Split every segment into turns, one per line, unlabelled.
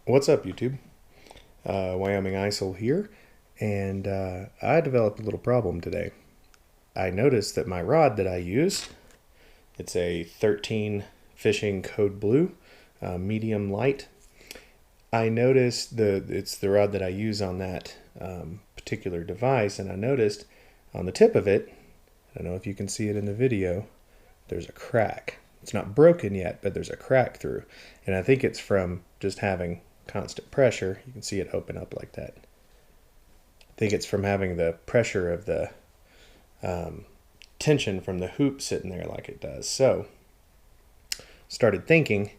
What's up, YouTube? wyoicehole here, and I developed a little problem today. I noticed that my rod that I use, it's a 13 fishing code blue, medium light. I noticed it's the rod that I use on that particular device, and I noticed on the tip of it, I don't know if you can see it in the video, there's a crack. It's not broken yet, but there's a crack through, and I think it's from just having constant pressure. You can see it open up like that. I think it's from having the pressure of the tension from the hoop sitting there like it does. So started thinking,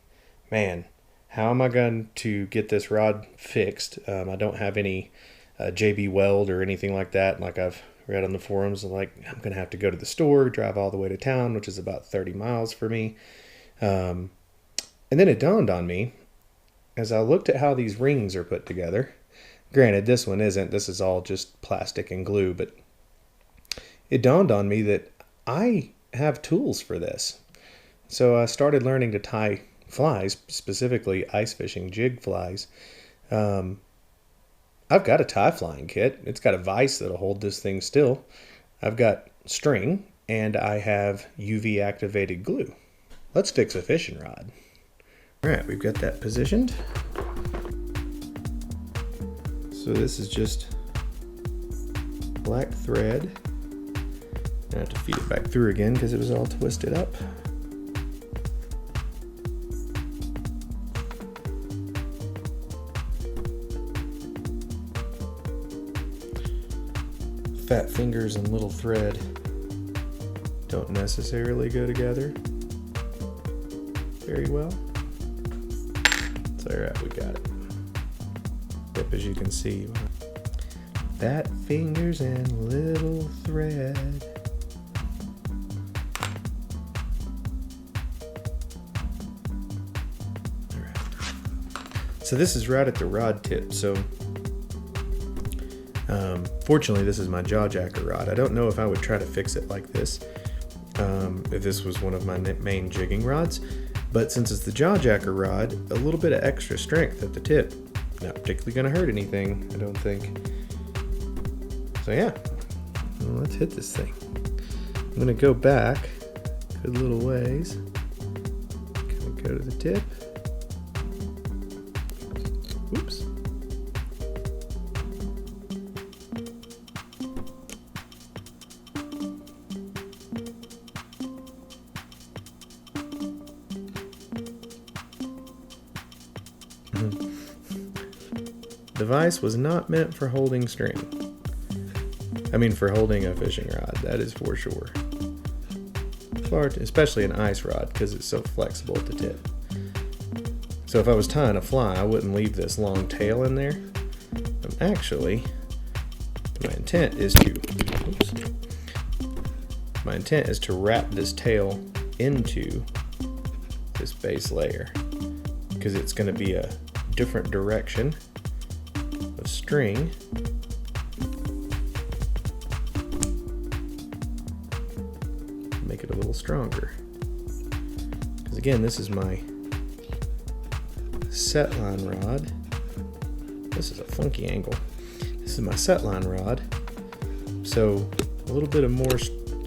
man, how am I going to get this rod fixed? I don't have any JB Weld or anything like that. Like I've read on the forums, I'm going to have to go to the store, drive all the way to town, which is about 30 miles for me. And then it dawned on me, as I looked at how these rings are put together, granted this one isn't, this is all just plastic and glue, but it dawned on me that I have tools for this. So I started learning to tie flies, specifically ice fishing jig flies. I've got a tie flying kit. It's got a vise that'll hold this thing still. I've got string, and I have UV activated glue. Let's fix a fishing rod. Alright, we've got that positioned. So this is just black thread. I have to feed it back through again because it was all twisted up. Fat fingers and little thread don't necessarily go together very well. Alright, we got it. Yep, as you can see, fat fingers and little thread. Alright. So this is right at the rod tip. So fortunately, this is my jaw jacker rod. I don't know if I would try to fix it like this if this was one of my main jigging rods. But since it's the jaw jacker rod, a little bit of extra strength at the tip. Not particularly going to hurt anything, I don't think. So yeah, well, let's hit this thing. I'm going to go back a good little ways. Kind of go to the tip. Oops. The vise was not meant for holding string. I mean, for holding a fishing rod, that is for sure. Especially an ice rod, because it's so flexible at the tip. So if I was tying a fly, I wouldn't leave this long tail in there. Actually, my intent is to wrap this tail into this base layer, because it's going to be a different direction of string. Make it a little stronger, because again, this is my set line rod. This is a funky angle. This is my set line rod, so a little bit of more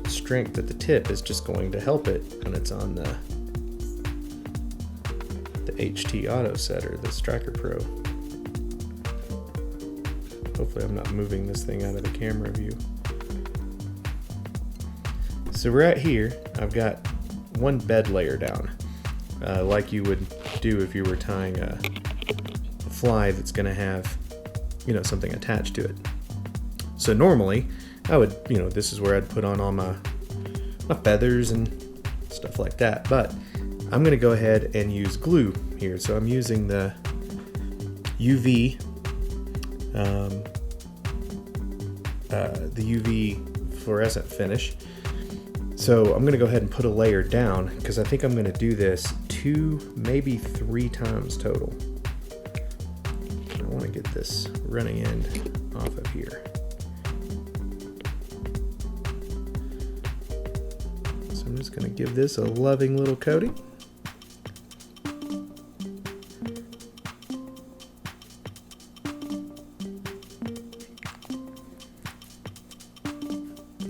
strength at the tip is just going to help it when it's on the HT Auto Setter, the Striker Pro. Hopefully I'm not moving this thing out of the camera view. So right here, I've got one bed layer down, like you would do if you were tying a fly that's going to have, something attached to it. So normally, I would, this is where I'd put on all my feathers and stuff like that, but I'm going to go ahead and use glue here. So I'm using the UV fluorescent finish. So I'm going to go ahead and put a layer down, because I think I'm going to do this 2, maybe 3 times total. I want to get this running end off of here. So I'm just going to give this a loving little coating.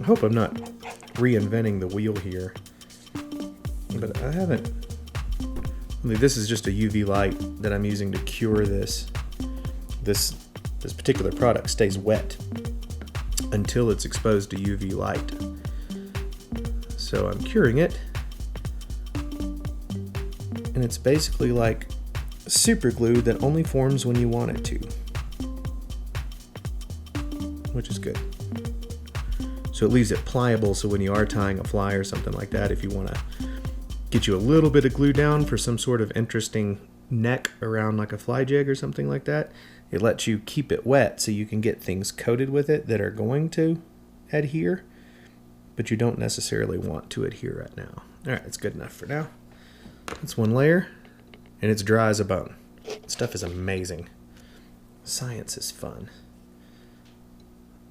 hope I'm not reinventing the wheel here, but I haven't. This is just a UV light that I'm using to cure this. This particular product stays wet until it's exposed to UV light. So I'm curing it, and it's basically like super glue that only forms when you want it to, which is good. So it leaves it pliable, so when you are tying a fly or something like that, if you want to get you a little bit of glue down for some sort of interesting neck around like a fly jig or something like that, it lets you keep it wet so you can get things coated with it that are going to adhere, but you don't necessarily want to adhere right now. All right, it's good enough for now. That's one layer, and it's dry as a bone. Stuff is amazing. Science is fun.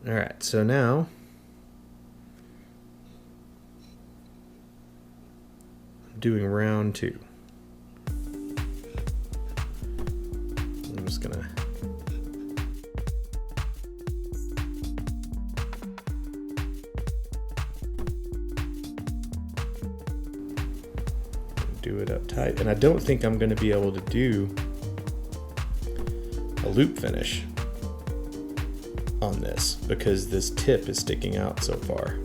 All right, so now I'm doing round 2. I'm just gonna do it up tight, and I don't think I'm going to be able to do a loop finish on this because this tip is sticking out so far.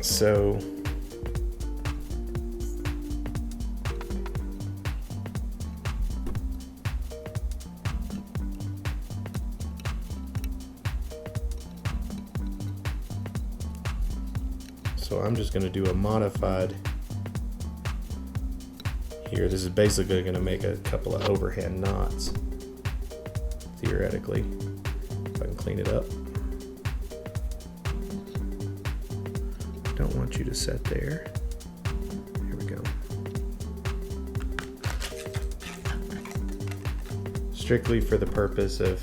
So I'm just going to do a modified here. This is basically going to make a couple of overhand knots, theoretically, if I can clean it up. Don't want you to set there. Here we go. Strictly for the purpose of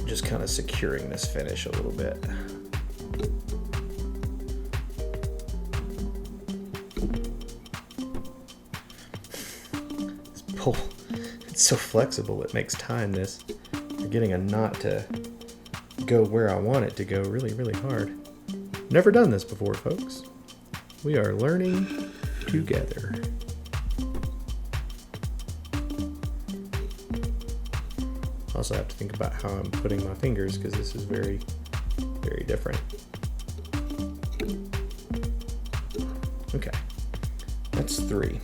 just kind of securing this finish a little bit. This pole, it's so flexible, it makes tying this, or getting a knot to go where I want it to go, really, really hard. Never done this before, folks. We are learning together. Also have to think about how I'm putting my fingers because this is very, very different. Okay, that's 3.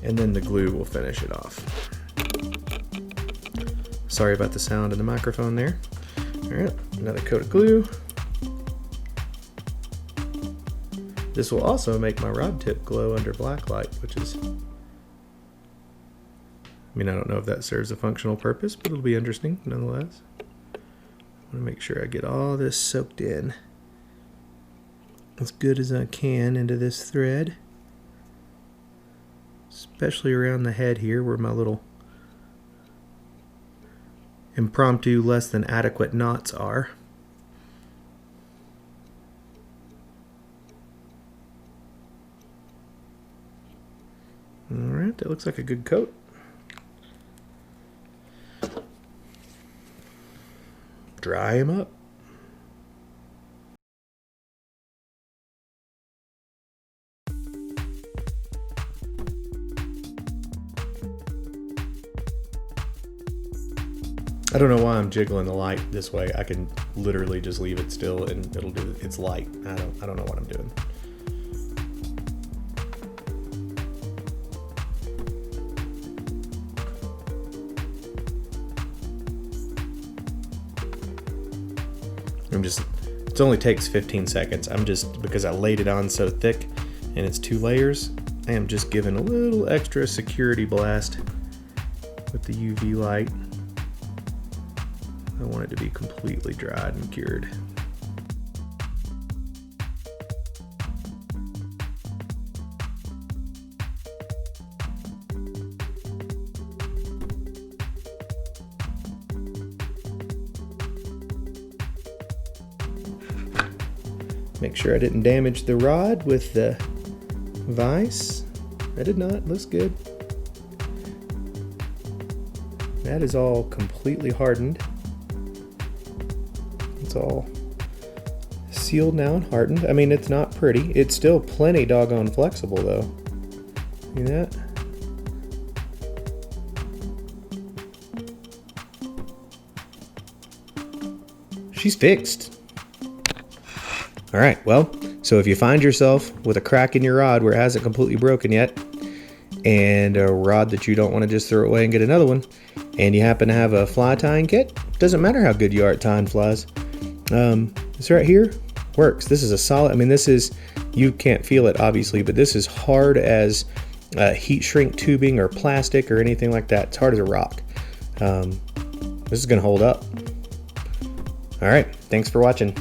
And then the glue will finish it off. Sorry about the sound in the microphone there. All right, another coat of glue. This will also make my rod tip glow under black light, which is, I don't know if that serves a functional purpose, but it'll be interesting nonetheless. I want to make sure I get all this soaked in as good as I can into this thread, especially around the head here where my little impromptu less than adequate knots are. All right, that looks like a good coat. Dry him up. I don't know why I'm jiggling the light this way. I can literally just leave it still and it'll do its light. I don't know what I'm doing. It only takes 15 seconds. Because I laid it on so thick and it's 2 layers, I am just giving a little extra security blast with the UV light. I want it to be completely dried and cured. Make sure I didn't damage the rod with the vise. I did not. Looks good. That is all completely hardened. It's all sealed now and hardened. I mean, it's not pretty. It's still plenty doggone flexible though. See that? She's fixed. All right, well, so if you find yourself with a crack in your rod where it hasn't completely broken yet, and a rod that you don't want to just throw away and get another one, and you happen to have a fly tying kit, doesn't matter how good you are at tying flies. This right here works. This is a solid, I mean, this is, you can't feel it obviously, but this is hard as heat shrink tubing or plastic or anything like that. It's hard as a rock. This is gonna hold up. All right, thanks for watching.